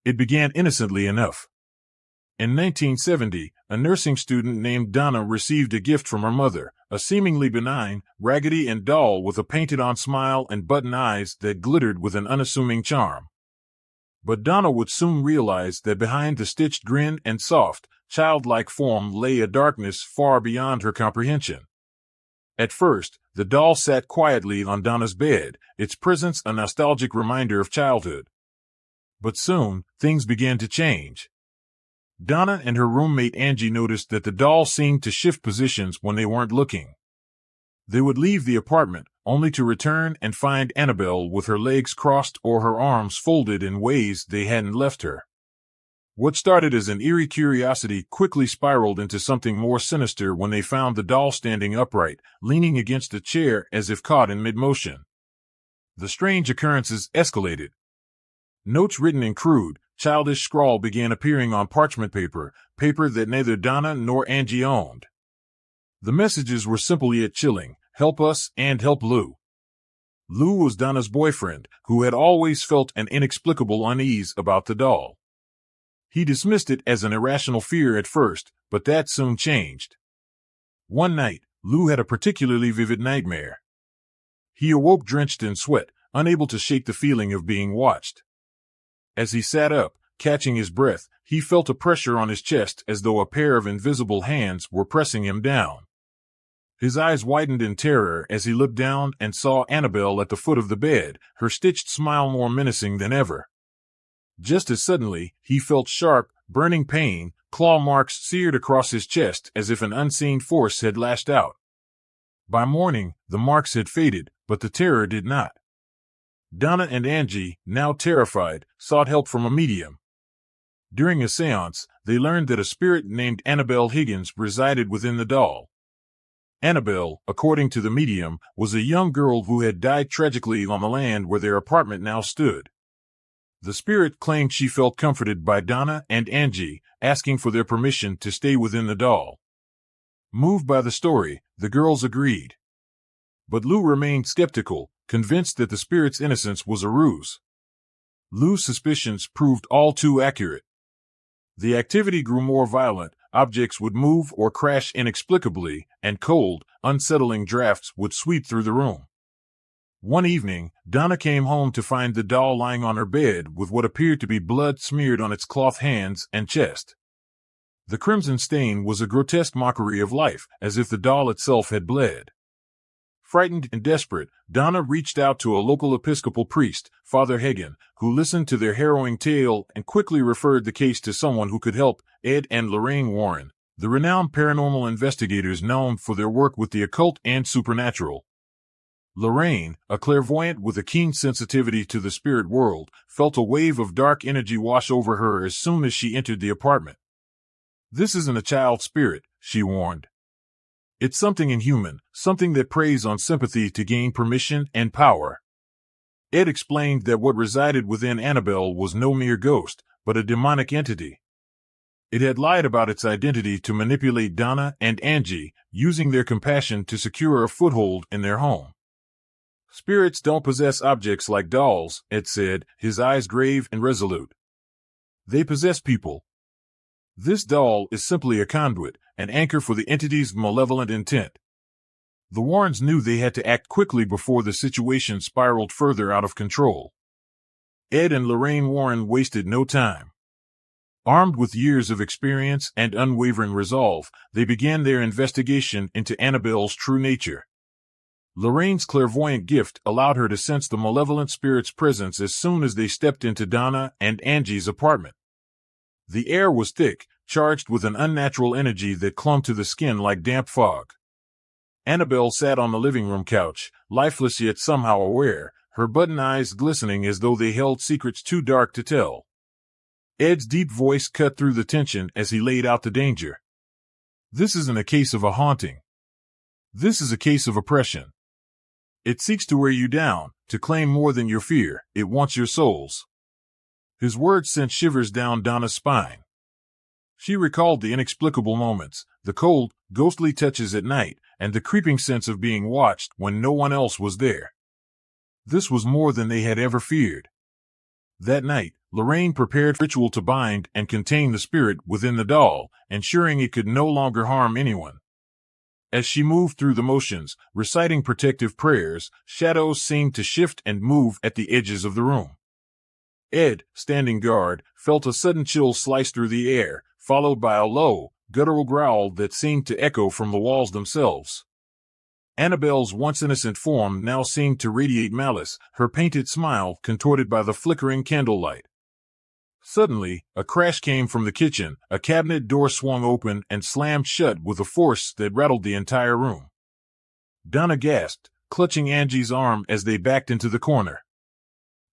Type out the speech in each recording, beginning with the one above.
It began innocently enough. In 1970, a nursing student named Donna received a gift from her mother, a seemingly benign, Raggedy Ann doll with a painted-on smile and button eyes that glittered with an unassuming charm. But Donna would soon realize that behind the stitched grin and soft, childlike form lay a darkness far beyond her comprehension. At first, the doll sat quietly on Donna's bed, its presence a nostalgic reminder of childhood. But soon, things began to change. Donna and her roommate Angie noticed that the doll seemed to shift positions when they weren't looking. They would leave the apartment, only to return and find Annabelle with her legs crossed or her arms folded in ways they hadn't left her. What started as an eerie curiosity quickly spiraled into something more sinister when they found the doll standing upright, leaning against a chair as if caught in mid-motion. The strange occurrences escalated. Notes written in crude, childish scrawl began appearing on parchment paper that neither Donna nor Angie owned. The messages were simple yet chilling: help us and help Lou. Lou was Donna's boyfriend, who had always felt an inexplicable unease about the doll. He dismissed it as an irrational fear at first, but that soon changed. One night, Lou had a particularly vivid nightmare. He awoke drenched in sweat, unable to shake the feeling of being watched. As he sat up, catching his breath, he felt a pressure on his chest as though a pair of invisible hands were pressing him down. His eyes widened in terror as he looked down and saw Annabelle at the foot of the bed, her stitched smile more menacing than ever. Just as suddenly, he felt sharp, burning pain, claw marks seared across his chest as if an unseen force had lashed out. By morning, the marks had faded, but the terror did not. Donna and Angie, now terrified, sought help from a medium. During a seance, they learned that a spirit named Annabelle Higgins resided within the doll. Annabelle, according to the medium, was a young girl who had died tragically on the land where their apartment now stood. The spirit claimed she felt comforted by Donna and Angie, asking for their permission to stay within the doll. Moved by the story, the girls agreed. But Lou remained skeptical, convinced that the spirit's innocence was a ruse. Lou's suspicions proved all too accurate. The activity grew more violent, objects would move or crash inexplicably, and cold, unsettling drafts would sweep through the room. One evening, Donna came home to find the doll lying on her bed with what appeared to be blood smeared on its cloth hands and chest. The crimson stain was a grotesque mockery of life, as if the doll itself had bled. Frightened and desperate, Donna reached out to a local Episcopal priest, Father Hagen, who listened to their harrowing tale and quickly referred the case to someone who could help: Ed and Lorraine Warren, the renowned paranormal investigators known for their work with the occult and supernatural. Lorraine, a clairvoyant with a keen sensitivity to the spirit world, felt a wave of dark energy wash over her as soon as she entered the apartment. "This isn't a child spirit," she warned. "It's something inhuman, something that preys on sympathy to gain permission and power." Ed explained that what resided within Annabelle was no mere ghost, but a demonic entity. It had lied about its identity to manipulate Donna and Angie, using their compassion to secure a foothold in their home. "Spirits don't possess objects like dolls," Ed said, his eyes grave and resolute. "They possess people. This doll is simply a conduit, an anchor for the entity's malevolent intent." The Warrens knew they had to act quickly before the situation spiraled further out of control. Ed and Lorraine Warren wasted no time. Armed with years of experience and unwavering resolve, they began their investigation into Annabelle's true nature. Lorraine's clairvoyant gift allowed her to sense the malevolent spirit's presence as soon as they stepped into Donna and Angie's apartment. The air was thick, charged with an unnatural energy that clung to the skin like damp fog. Annabelle sat on the living room couch, lifeless yet somehow aware, her button eyes glistening as though they held secrets too dark to tell. Ed's deep voice cut through the tension as he laid out the danger. "This isn't a case of a haunting. This is a case of oppression. It seeks to wear you down, to claim more than your fear. It wants your souls." His words sent shivers down Donna's spine. She recalled the inexplicable moments, the cold, ghostly touches at night, and the creeping sense of being watched when no one else was there. This was more than they had ever feared. That night, Lorraine prepared a ritual to bind and contain the spirit within the doll, ensuring it could no longer harm anyone. As she moved through the motions, reciting protective prayers, shadows seemed to shift and move at the edges of the room. Ed, standing guard, felt a sudden chill slice through the air, followed by a low, guttural growl that seemed to echo from the walls themselves. Annabelle's once innocent form now seemed to radiate malice, her painted smile contorted by the flickering candlelight. Suddenly, a crash came from the kitchen, a cabinet door swung open and slammed shut with a force that rattled the entire room. Donna gasped, clutching Angie's arm as they backed into the corner.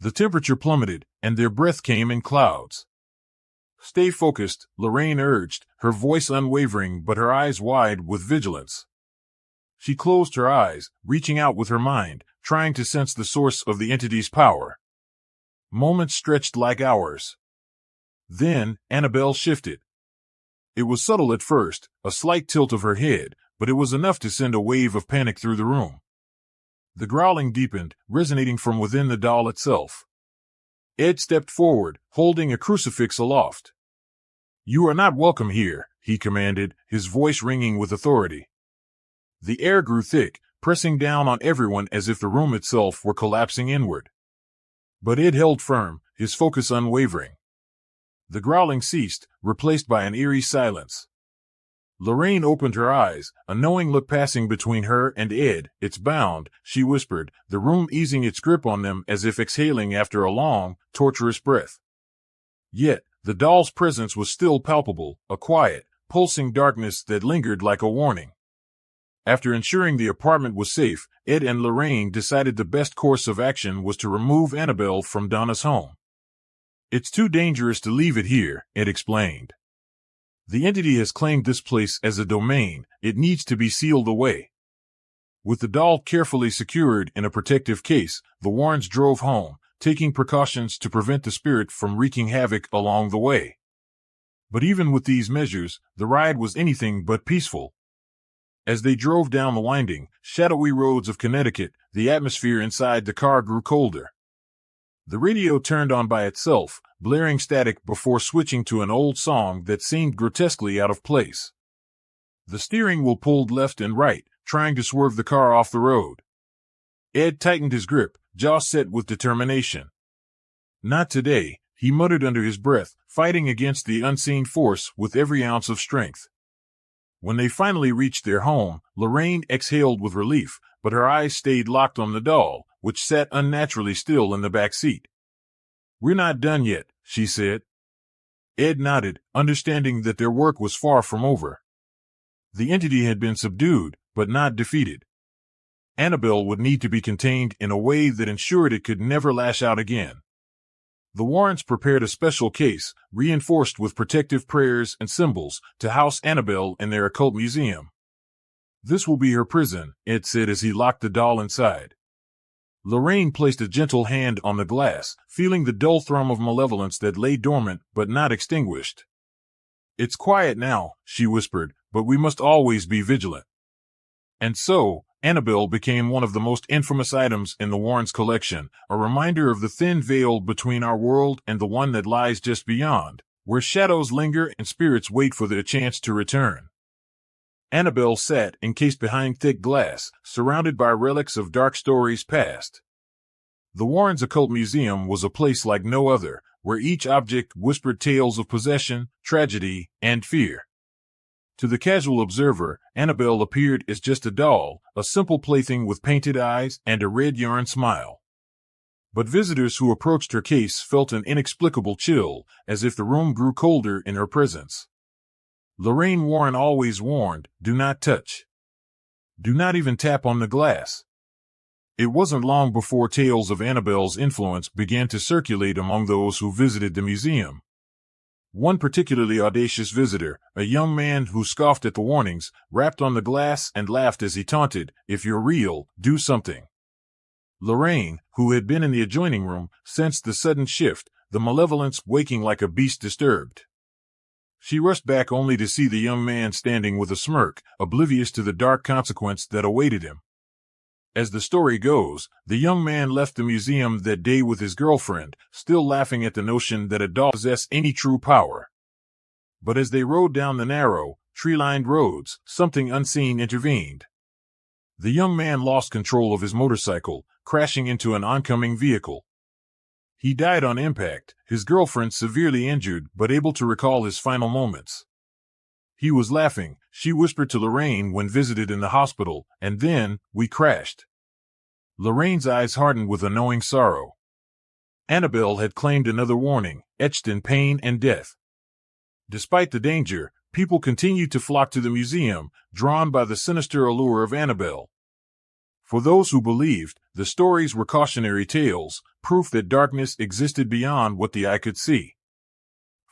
The temperature plummeted, and their breath came in clouds. "Stay focused," Lorraine urged, her voice unwavering but her eyes wide with vigilance. She closed her eyes, reaching out with her mind, trying to sense the source of the entity's power. Moments stretched like hours. Then, Annabelle shifted. It was subtle at first, a slight tilt of her head, but it was enough to send a wave of panic through the room. The growling deepened, resonating from within the doll itself. Ed stepped forward, holding a crucifix aloft. "You are not welcome here," he commanded, his voice ringing with authority. The air grew thick, pressing down on everyone as if the room itself were collapsing inward. But Ed held firm, his focus unwavering. The growling ceased, replaced by an eerie silence. Lorraine opened her eyes, a knowing look passing between her and Ed. "It's bound," she whispered, the room easing its grip on them as if exhaling after a long, torturous breath. Yet, the doll's presence was still palpable, a quiet, pulsing darkness that lingered like a warning. After ensuring the apartment was safe, Ed and Lorraine decided the best course of action was to remove Annabelle from Donna's home. "It's too dangerous to leave it here," Ed explained. "The entity has claimed this place as a domain. It needs to be sealed away." With the doll carefully secured in a protective case, the Warrens drove home, taking precautions to prevent the spirit from wreaking havoc along the way. But even with these measures, the ride was anything but peaceful. As they drove down the winding, shadowy roads of Connecticut, the atmosphere inside the car grew colder. The radio turned on by itself, blaring static before switching to an old song that seemed grotesquely out of place. The steering wheel pulled left and right, trying to swerve the car off the road. Ed tightened his grip, jaw set with determination. "Not today," he muttered under his breath, fighting against the unseen force with every ounce of strength. When they finally reached their home, Lorraine exhaled with relief, but her eyes stayed locked on the doll, which sat unnaturally still in the back seat. "We're not done yet," she said. Ed nodded, understanding that their work was far from over. The entity had been subdued, but not defeated. Annabelle would need to be contained in a way that ensured it could never lash out again. The Warrens prepared a special case, reinforced with protective prayers and symbols, to house Annabelle in their occult museum. "This will be her prison," Ed said as he locked the doll inside. Lorraine placed a gentle hand on the glass, feeling the dull thrum of malevolence that lay dormant but not extinguished. "It's quiet now," she whispered, "but we must always be vigilant." And so, Annabelle became one of the most infamous items in the Warrens' collection, a reminder of the thin veil between our world and the one that lies just beyond, where shadows linger and spirits wait for their chance to return. Annabelle sat encased behind thick glass, surrounded by relics of dark stories past. The Warrens' Occult Museum was a place like no other, where each object whispered tales of possession, tragedy, and fear. To the casual observer, Annabelle appeared as just a doll, a simple plaything with painted eyes and a red yarn smile. But visitors who approached her case felt an inexplicable chill, as if the room grew colder in her presence. Lorraine Warren always warned, "Do not touch. Do not even tap on the glass." It wasn't long before tales of Annabelle's influence began to circulate among those who visited the museum. One particularly audacious visitor, a young man who scoffed at the warnings, rapped on the glass and laughed as he taunted, "If you're real, do something." Lorraine, who had been in the adjoining room, sensed the sudden shift, the malevolence waking like a beast disturbed. She rushed back only to see the young man standing with a smirk, oblivious to the dark consequence that awaited him. As the story goes, the young man left the museum that day with his girlfriend, still laughing at the notion that a doll possessed any true power. But as they rode down the narrow, tree-lined roads, something unseen intervened. The young man lost control of his motorcycle, crashing into an oncoming vehicle. He died on impact, his girlfriend severely injured but able to recall his final moments. He was laughing, she whispered to Lorraine when visited in the hospital, and then, we crashed. Lorraine's eyes hardened with a knowing sorrow. Annabelle had claimed another warning, etched in pain and death. Despite the danger, people continued to flock to the museum, drawn by the sinister allure of Annabelle. For those who believed, the stories were cautionary tales, proof that darkness existed beyond what the eye could see.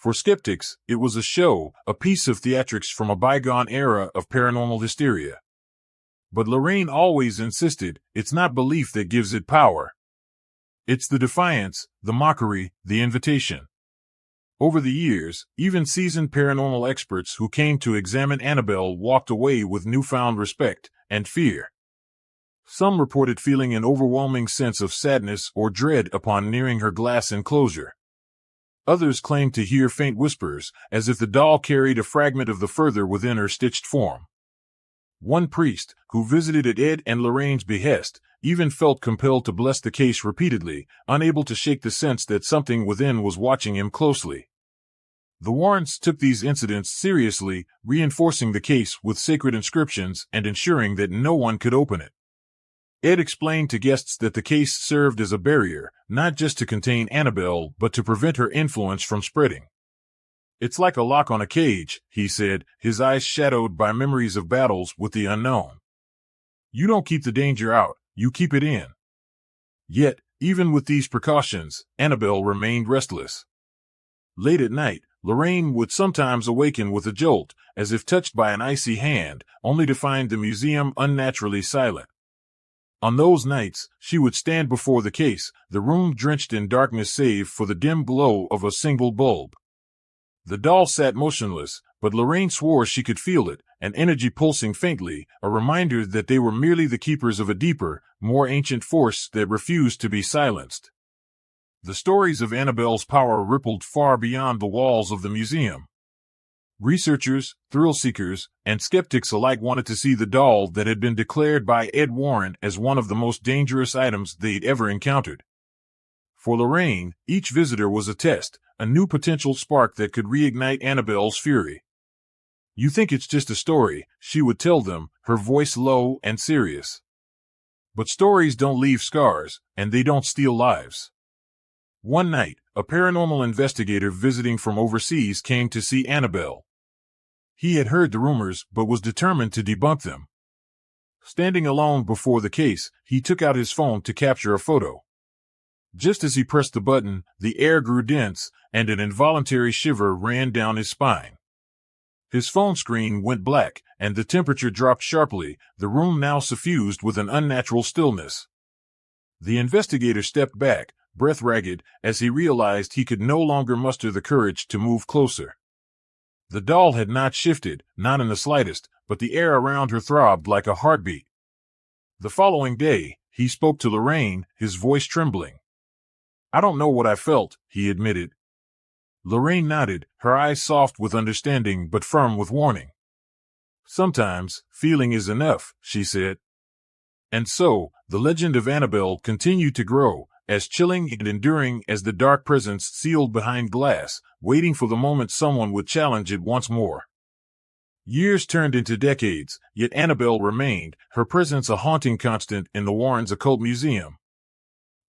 For skeptics, it was a show, a piece of theatrics from a bygone era of paranormal hysteria. But Lorraine always insisted, it's not belief that gives it power. It's the defiance, the mockery, the invitation. Over the years, even seasoned paranormal experts who came to examine Annabelle walked away with newfound respect and fear. Some reported feeling an overwhelming sense of sadness or dread upon nearing her glass enclosure. Others claimed to hear faint whispers, as if the doll carried a fragment of the further within her stitched form. One priest, who visited at Ed and Lorraine's behest, even felt compelled to bless the case repeatedly, unable to shake the sense that something within was watching him closely. The Warrens took these incidents seriously, reinforcing the case with sacred inscriptions and ensuring that no one could open it. Ed explained to guests that the case served as a barrier, not just to contain Annabelle but to prevent her influence from spreading. It's like a lock on a cage, he said, his eyes shadowed by memories of battles with the unknown. You don't keep the danger out, you keep it in. Yet, even with these precautions, Annabelle remained restless. Late at night, Lorraine would sometimes awaken with a jolt, as if touched by an icy hand, only to find the museum unnaturally silent. On those nights, she would stand before the case, the room drenched in darkness save for the dim glow of a single bulb. The doll sat motionless, but Lorraine swore she could feel it, an energy pulsing faintly, a reminder that they were merely the keepers of a deeper, more ancient force that refused to be silenced. The stories of Annabelle's power rippled far beyond the walls of the museum. Researchers, thrill-seekers, and skeptics alike wanted to see the doll that had been declared by Ed Warren as one of the most dangerous items they'd ever encountered. For Lorraine, each visitor was a test, a new potential spark that could reignite Annabelle's fury. You think it's just a story, she would tell them, her voice low and serious. But stories don't leave scars, and they don't steal lives. One night, a paranormal investigator visiting from overseas came to see Annabelle. He had heard the rumors but was determined to debunk them. Standing alone before the case, he took out his phone to capture a photo. Just as he pressed the button, the air grew dense, and an involuntary shiver ran down his spine. His phone screen went black, and the temperature dropped sharply, the room now suffused with an unnatural stillness. The investigator stepped back, breath ragged, as he realized he could no longer muster the courage to move closer. The doll had not shifted, not in the slightest, but the air around her throbbed like a heartbeat. The following day, he spoke to Lorraine, his voice trembling. I don't know what I felt, he admitted. Lorraine nodded, her eyes soft with understanding but firm with warning. Sometimes, feeling is enough, she said. And so, the legend of Annabelle continued to grow, as chilling and enduring as the dark presence sealed behind glass, waiting for the moment someone would challenge it once more. Years turned into decades, yet Annabelle remained, her presence a haunting constant in the Warrens' occult museum.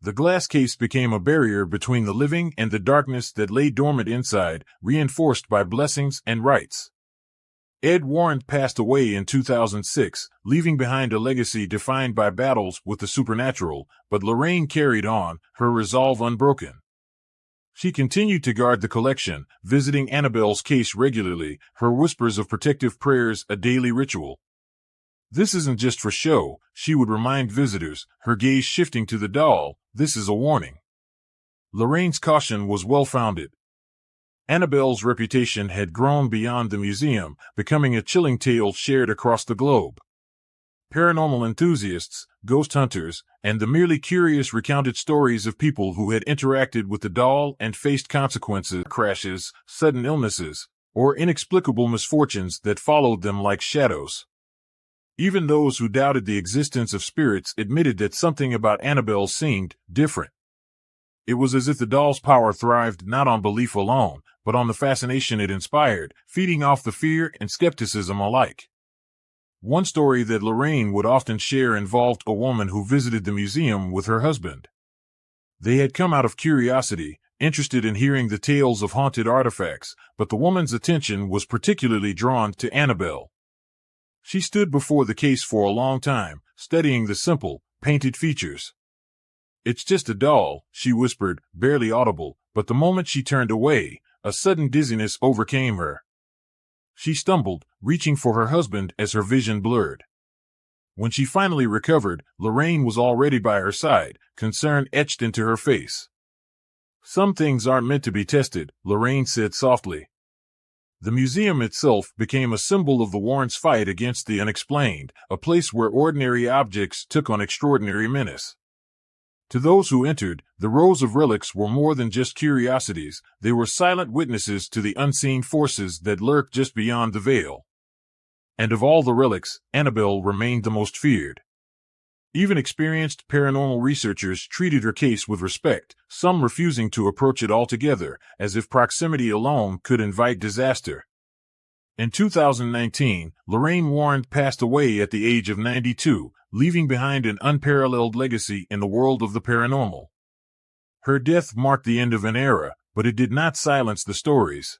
The glass case became a barrier between the living and the darkness that lay dormant inside, reinforced by blessings and rites. Ed Warren passed away in 2006, leaving behind a legacy defined by battles with the supernatural, but Lorraine carried on, her resolve unbroken. She continued to guard the collection, visiting Annabelle's case regularly, her whispers of protective prayers a daily ritual. This isn't just for show, she would remind visitors, her gaze shifting to the doll, this is a warning. Lorraine's caution was well-founded. Annabelle's reputation had grown beyond the museum, becoming a chilling tale shared across the globe. paranormal enthusiasts, ghost hunters, and the merely curious recounted stories of people who had interacted with the doll and faced consequences, crashes, sudden illnesses, or inexplicable misfortunes that followed them like shadows. Even those who doubted the existence of spirits admitted that something about Annabelle seemed different. It was as if the doll's power thrived not on belief alone, but on the fascination it inspired, feeding off the fear and skepticism alike. One story that Lorraine would often share involved a woman who visited the museum with her husband. They had come out of curiosity, interested in hearing the tales of haunted artifacts, but the woman's attention was particularly drawn to Annabelle. She stood before the case for a long time, studying the simple, painted features. "It's just a doll," she whispered, barely audible, but the moment she turned away, a sudden dizziness overcame her. She stumbled, reaching for her husband as her vision blurred. When she finally recovered, Lorraine was already by her side, concern etched into her face. "Some things aren't meant to be tested," Lorraine said softly. The museum itself became a symbol of the Warrens' fight against the unexplained, a place where ordinary objects took on extraordinary menace. To those who entered, the rows of relics were more than just curiosities, they were silent witnesses to the unseen forces that lurk just beyond the veil. And of all the relics, Annabelle remained the most feared. Even experienced paranormal researchers treated her case with respect, some refusing to approach it altogether, as if proximity alone could invite disaster. In 2019, Lorraine Warren passed away at the age of 92, leaving behind an unparalleled legacy in the world of the paranormal. Her death marked the end of an era, but it did not silence the stories.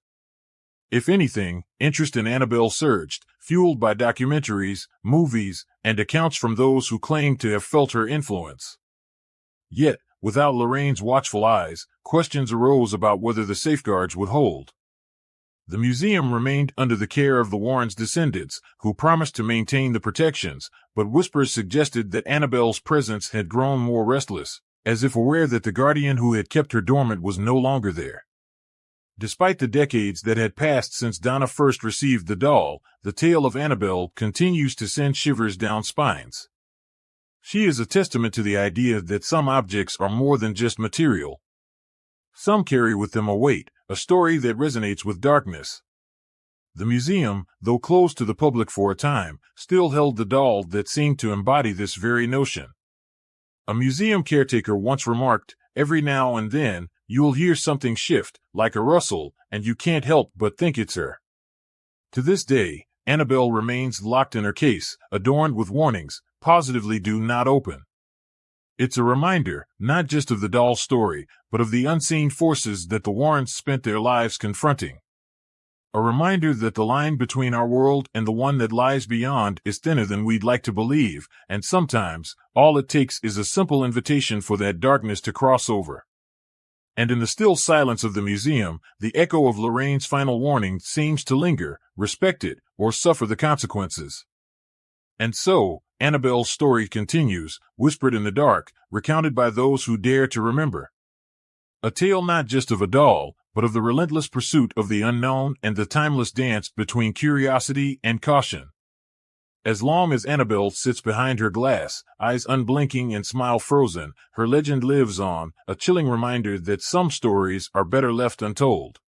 If anything, interest in Annabelle surged, fueled by documentaries, movies, and accounts from those who claimed to have felt her influence. Yet, without Lorraine's watchful eyes, questions arose about whether the safeguards would hold. The museum remained under the care of the Warrens' descendants, who promised to maintain the protections, but whispers suggested that Annabelle's presence had grown more restless, as if aware that the guardian who had kept her dormant was no longer there. Despite the decades that had passed since Donna first received the doll, the tale of Annabelle continues to send shivers down spines. She is a testament to the idea that some objects are more than just material. Some carry with them a weight, a story that resonates with darkness. The museum, though closed to the public for a time, still held the doll that seemed to embody this very notion. A museum caretaker once remarked, "Every now and then, you'll hear something shift, like a rustle, and you can't help but think it's her." To this day, Annabelle remains locked in her case, adorned with warnings, positively "do not open." It's a reminder, not just of the doll's story, but of the unseen forces that the Warrens spent their lives confronting. A reminder that the line between our world and the one that lies beyond is thinner than we'd like to believe, and sometimes, all it takes is a simple invitation for that darkness to cross over. And in the still silence of the museum, the echo of Lorraine's final warning seems to linger, respect it, or suffer the consequences. And so, Annabelle's story continues, whispered in the dark, recounted by those who dare to remember. A tale not just of a doll, but of the relentless pursuit of the unknown and the timeless dance between curiosity and caution. As long as Annabelle sits behind her glass, eyes unblinking and smile frozen, her legend lives on, a chilling reminder that some stories are better left untold.